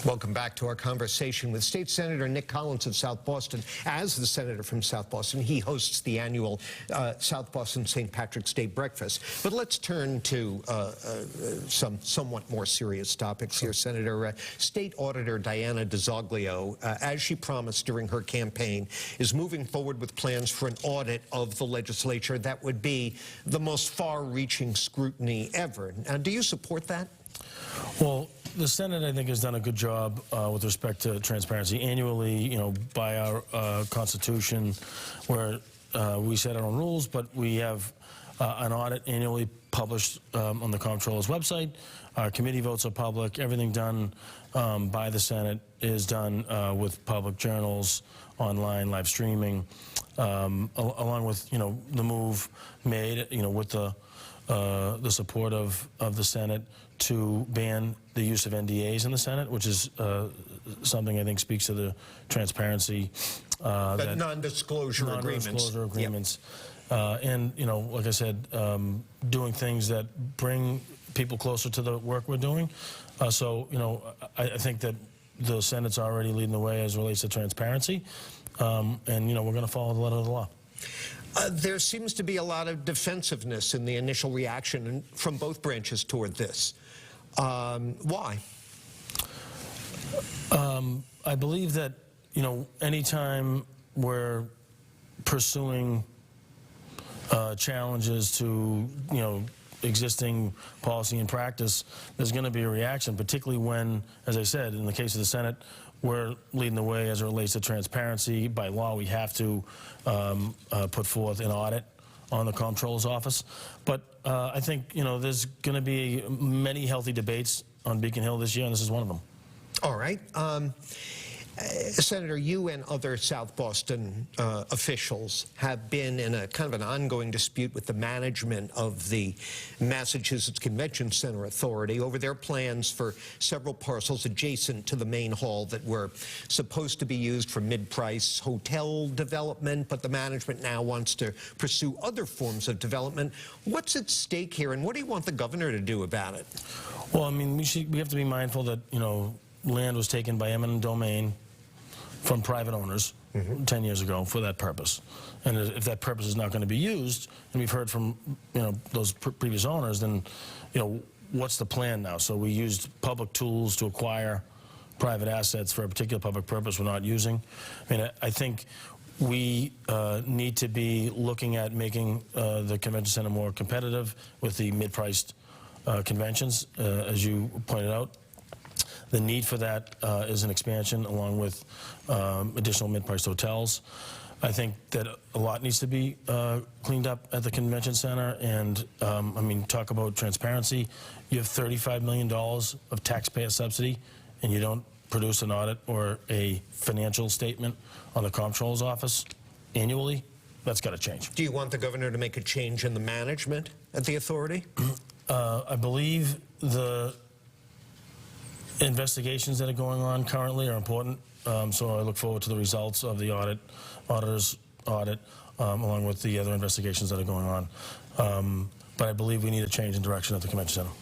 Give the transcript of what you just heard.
Welcome back to our conversation with State Senator Nick Collins of South Boston. As the senator from South Boston, he hosts the annual South Boston St. Patrick's Day breakfast. But let's turn to some somewhat more serious topics here, Senator. State Auditor Diana DiZoglio, as she promised during her campaign, is moving forward with plans for an audit of the legislature that would be the most far-reaching scrutiny ever. Now, do you support that? Well, the Senate, I think, has done a good job with respect to transparency. Annually, by our Constitution, where we set our own rules, but we have an audit annually published on the Comptroller's website. Our committee votes are public. Everything done by the Senate is done with public journals, online, live streaming, along with, the move made, with the support of the Senate to ban the use of NDAs in the Senate, which is something I think speaks to the transparency. That non-disclosure agreements. Non-disclosure agreements. Yep. And, like I said, doing things that bring people closer to the work we're doing. So, I think that the Senate's already leading the way as it relates to transparency. And, we're going to follow the letter of the law. There seems to be a lot of defensiveness in the initial reaction from both branches toward this. Why? I believe that, anytime we're pursuing challenges to, existing policy and practice, there's going to be a reaction, particularly when, as I said, in the case of the Senate, we're leading the way as it relates to transparency. By law, we have to put forth an audit on the Comptroller's office. But I think, there's going to be many healthy debates on Beacon Hill this year, and this is one of them. All right. Senator, you and other South Boston officials have been in a kind of an ongoing dispute with the management of the Massachusetts Convention Center Authority over their plans for several parcels adjacent to the main hall that were supposed to be used for mid-price hotel development, but the management now wants to pursue other forms of development. What's at stake here, and what do you want the governor to do about it? Well, I mean, we have to be mindful that, land was taken by eminent domain from private owners 10 years ago for that purpose. And if that purpose is not going to be used, and we've heard from, those previous owners, then, what's the plan now? So we used public tools to acquire private assets for a particular public purpose we're not using. I mean, I think we need to be looking at making the convention center more competitive with the mid-priced conventions, as you pointed out. The need for that is an expansion along with additional mid-priced hotels. I think that a lot needs to be cleaned up at the convention center, and I mean, talk about transparency. You have $35 million of taxpayer subsidy, and you don't produce an audit or a financial statement on the Comptroller's office annually. That's got to change. Do you want the governor to make a change in the management at the authority? I believe the investigations that are going on currently are important, so I look forward to the results of the auditor's audit, along with the other investigations that are going on. But I believe we need a change in direction at the convention center.